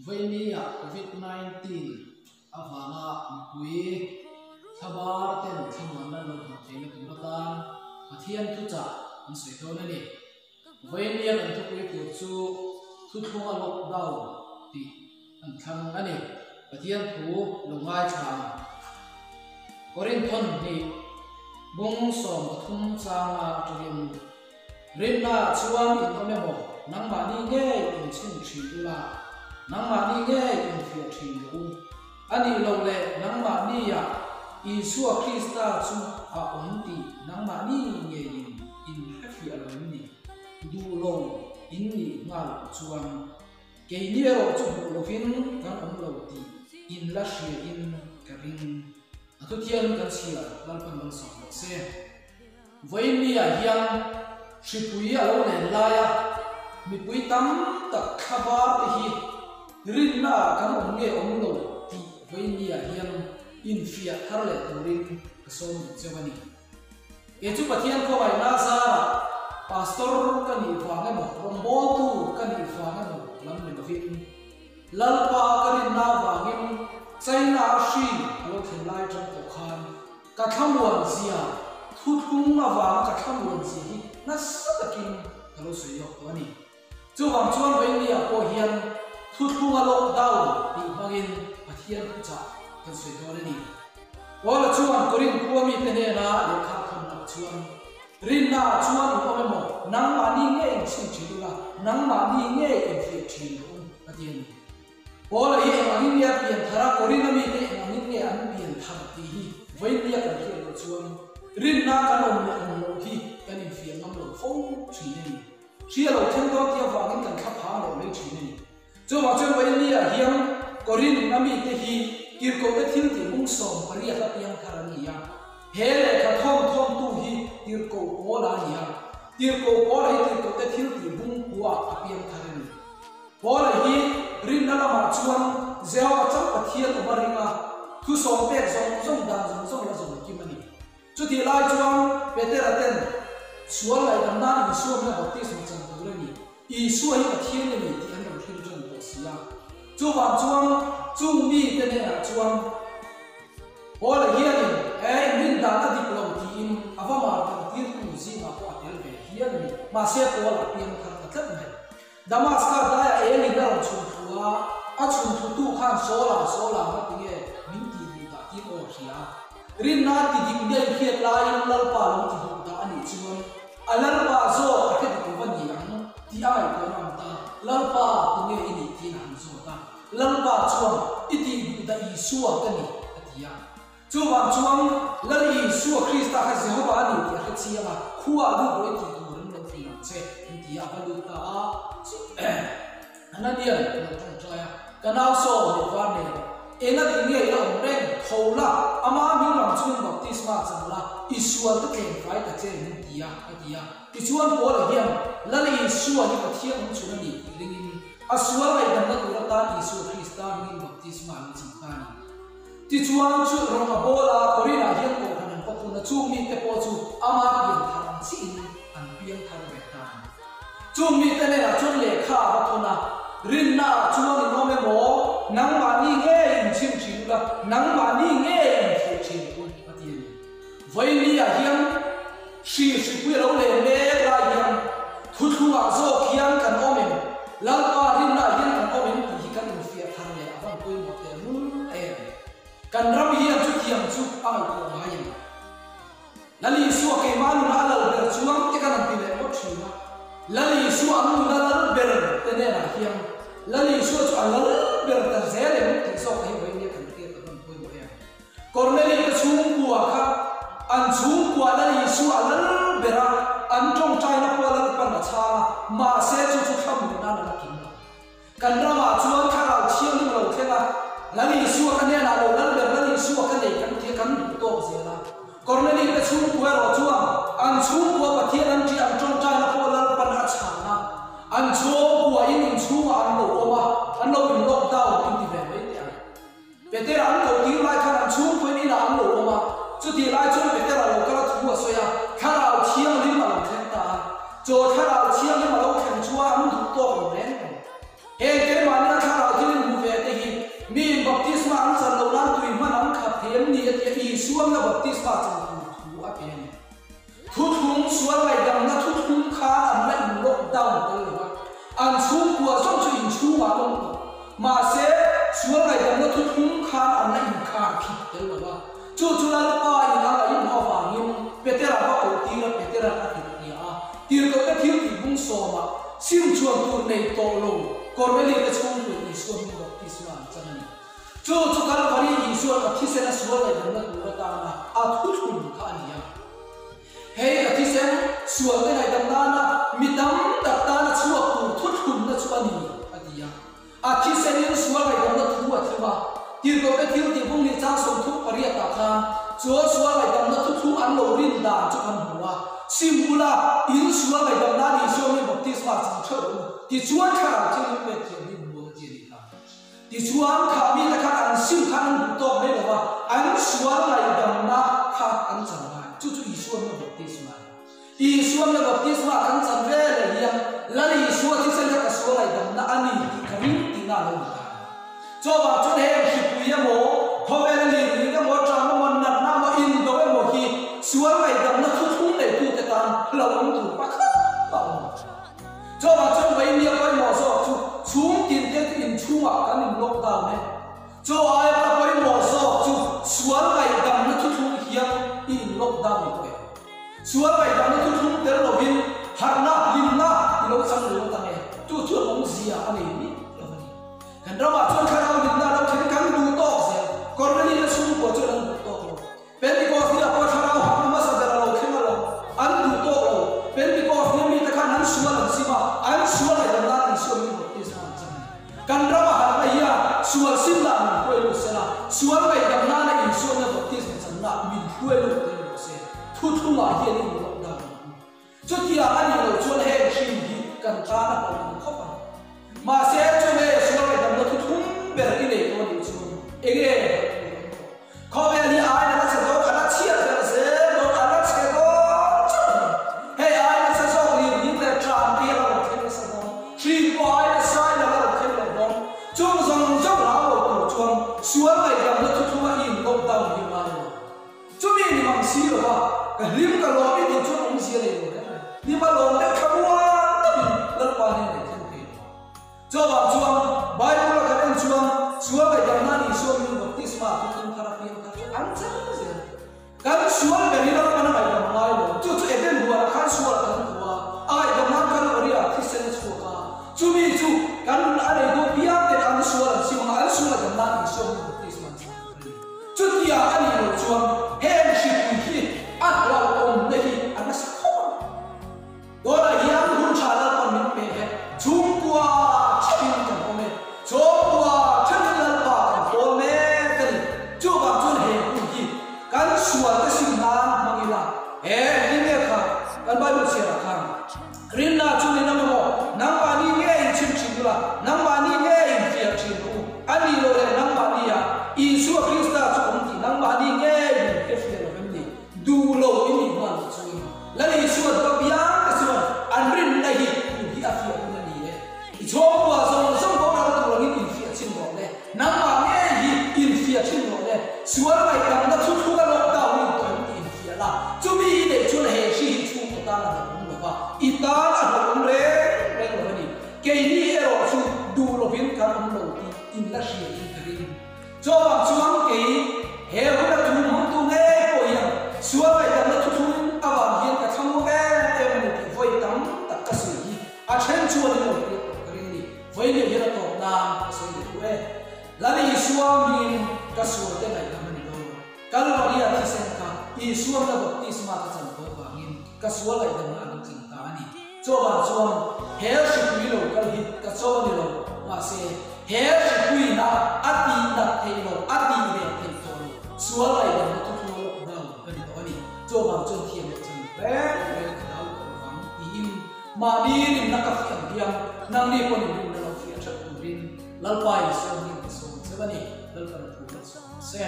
Vainia COVID-19 avanga mipui thabar ten thamana lo thei turatan pathian thu cha an sei to na ni vainia an thu pui tu chu thu thunga lockdown ti an thang ani pathian thu lungai chang korin thon ni bung som thum changa tuim rinna chuan in omemo nangma ni nge in chin thila nangma ni nge in fia thilu ani lo le nangma ni ya Isu Krista chu a onti nangma ni nge in fia lo ni du lo in ni ngal chuan ke ni ro chu lo fin kan om lo ti in la shia in karing atu tian kan sia dal pan man sa se voini a hiang shipui a lo le la ya mi pui tam tak khabar hi rinna kan om nge om lo ti voini a hiang in fia har le turin kasom chewani e chu pathian ko vai na sa pastor kan ni fa nga mo rombol tu kan ni fa nga mo lam ni bafin lalpa karin na wangin chaina shi alo thlai chang to khan ka thamwan sia thuthung awang ka thamwan si hi na satakin alo sei yo to ani chu wang chuan vai ni a ko hian thuthung a lockdown ti bangin pathian cha kan sei to ni wala chuan korin kuami tene na lekha kham na chuan rinna chuan ko mo nang ma ni nge in chin chila nang ma ni nge in fi chin pathian wala ye ma ni ya pian thara korin mi te ma ni nge an pian thar ti hi vai ni ka hi ko chuan rinna kan om lo hi kan in fi ngam lo phong chin ni chia lo then do tia wa ngin kan khap ha lo le chin ni chu ma chuan vai ni ya hiam korin nami te hi kirko te thil ti mung som paria ka piang tharani ya hele ka thom tu hi kirko ola ya kirko ola kirko te thil ti mung huwa piang tharani ola hi rinna la ma chuan zeo ka chap pathian umaringa thu som pek zong dan zong la zong kimani chu ti lai chuan petera ten sual lai dan na ni suam na baptism chang tu ni I su hi pathian ni ti an ro thil jon to sia chu wang chuan chung mi te ne a chuan ola hian min da na dik lo ti in awama ta tir ku zi ma ko atel ve hian ni ma se ola pian thar ta tlat mai damaska da ya ni da chun thua a chun thu tu khan sola ma ti nge min ti ni da ti o hia rin na ti dik ne khiat lai lal pa lo ti du da ani chuan alal pa zo ta ke ti van ni ang ti ai ko nam ta lal pa ti nge ini ti nan zo ta lalpa chuang iti da Isua kani atia chuwang chuang lal Isua Krista ha Jehova ani ti ha chiama khuwa du boi ti tu ren lo fi che intia balu ta anania lo tong chaya kanao so ni wa ne ena ti nge lo reng thola ama mi lam chung baptisma changla Isua ta ken fai ta che intia atia Isua ko la hiam lal Isua ni pathian chunani ringin aswal lai dan na turata Isu Krista min baptisma ni chintani ti chuan chu roma bola korina hian ko hanan pa tuna chu mi te po chu ama pian tharan chin an pian thar ve ta chu mi te ne a chun le kha ba tuna rinna chuan ni no me mo nang ma ni nge in chim chin la nang ma ni nge in fu chin ku patien vai ni a hian shi pui lo le la hian thu a zo khian kan omen lalpa rinna hian kan omen hi kan fia thar le awan pui mo te mun kan ram hian chu thiam chu ai ko mai lali su ke manu na lal ber chuang te kan ti le mo thina lali su anu na lal ber te ne na hian lali su chu alal ber ta zele mo ti so kai bai ne kan te kan pui mo ya korneli ka chung kuwa kha an chung kuwa lali su alal bera an tong chai na ko lal pan na cha ma se chu kham na na kin kan rama chuan khara chiang ni lo thela lali su ka ne na lo lal ber lali su ka ne kan ti kan to zela korneli ka chung kuwa ro chuang an chung kuwa pathian an ti an tong chai na ko lal pan na cha na an chung kuwa in chung an lo oma an lo in lockdown in ti ve mai ya petera an ko ti lai khan an chung kuwa ni na an lo oma chu ti lai chu petera lo kala thu so ya khara chiang ni ma lo thlen ta cho khara chiang ni ma lo khan chua an thu to ren he ke ma ni khara ti suam na baptisma chang thu apian thu thung sual lai dam na thu thung kha am na in lockdown tel wa an sum kwa som chu in chu wa long ma se sual lai dam na thu thung kha am na in kha khi tel wa chu la pa in la in ho wa ngim petera ba ko ti la petera ka ti a tir ko ka thil ti bung so ma sim chuan tur nei to lo kormeli ka chung tu ni suam ni baptisma chang ni chu kal bari in sual ka thi se na sual lai dam na tu ta na a thu thung kha ni ya hey ka thi se sual te lai dam na mitam ta ta na chuak tu thu thung na chuan ni adia a thi se ni sual lai dam na thu a thima tir ko ka thil ti bung ni chang som thu pariya ta khan chu sual lai dam na thu thu an lo rin da chu kan huwa simula in sual lai dam na ni so ni baptisma chang tho ti chuan kha thil pe thi ni bu ji ni ta ti chuan kha mi ta kha an sim khan bu to me lo wa an sual lai dam na kha an chang na chu i sual na baptisma i sual na baptisma kan chang ve le hiam la ni sual ti sen ka sual lai dam na ani ka rin ti na lo ta cho ba chu he ki pu ya mo ho ve ni ni ka mo tra mo mon na na mo in do mo hi sual lai dam na thu thung nei tu te tan lo ong tu pa kha pa cho ba chu wei ni koi mo so chu chung tin te in chu a kan in lockdown ne cho ai pa koi mo so chu sual lai dam na thu thung hiam in lockdown ko sual lai dam na thu thung te lo bin har na lim na i lo sang lo ta ne chu ong zia ani ni kan ra ma chon kharau lim na lo thil kan du to se kormeli na sum ko chu lang to Pentecost ni apa kharau ha ma sa da lo khima lo an du to lo Pentecost ni mi ta kan an sual an sima an sual lai dam na ni so mi baptisma chang kan ra ma ha ma ya sual sim la mi ko lo se la sual lai dam na na in so na baptisma chang na mi ko lo te lo se thu thu ma hi ni lo da chu ti a ani lo chon he shin hi kan ta na ko ko pa ma se chu me sual lai dam na thu thum ber ni nei ko ni chu ege ko be ni ai na se do kana chia se se do kana che do hey ai na se so ni ni le tra pi la lo ke se do tri po ai na sai la lo ke le do chu zong zong la lo tu chuan sual lai dam na thu thu ma in lo da ni ma lo chu mi ni mang si lo ba ka lim ka lo mi ti chu ong si le lo ni ma lo na ka wa ta bi la pa ni ne ke ke cho ba chuan bible ka den chuan sual lai dam na ni so mi baptisma thu thu therapy an chang se kan sual be ni lo kana mai dam lai lo chu eden huwa kan sual kan huwa ai dam na kan ori a thi sen chu ka chu mi chu kan a nei do pia te an sual si ma an sual dam na ni so mi baptisma chu ti a ani lo chuan hen shi pu hi a lo om ne hi an sa kho do la yang hun cha la pan min pe he chung kwa chin kan ko me cho kwa chen la pa kan ko me ten chu ba chun he pu hi kan sual ta sim na mangila he ni me kha kan ba lu sia kha rin na chu ni na mo nang ba ni nge in chim chim la nang ba ni nge in fia chin u ani lo le nang ba ni ya i su krista chu om ti nang ba ni nge in ke fia lo ben ni du lo in ni ma chu la ni su ba bia ka su an rin na hi hi a fia na ni le i cho wa song ko na tu lo ni in fia chin lo le nang ba nge hi in fia chin lo le sual lai dam na thu thu ka lo ta ni to in fia la chu mi le chu le he shi chu ko ta la lo ba i ta la lo le lo ni ke ni e ro chu du lo bin ka lo ti in la shi in kri cho ba chuang ke he hu la tu hum tu nge ko ya sual lai dam na thu thu a ba hian ka thang mo e ni ti voi tam ta ka su hi a chen chu ni lo ti kri ni voi ni he la to na so ni ku e la ni suam ni ka su te lai dam ni do kal ri a ti sen ka i suam na baptisma ka chan ko ba ngin ka sual lai dam na ni chin ta ni cho ba chuan he shi pi lo kal hi ka cho ni lo ma se he shi pi na ati na thei lo ati ne thei to lo sual lai dam na thu thu lo da ka ni to ni cho ba chuan thiam chan pe ka da ko wang ti in ma ni ni na ka fiam diam nang ni ko ni na lo fiam cha tu rin lal pai so ni so se ba ni lal ka thu so se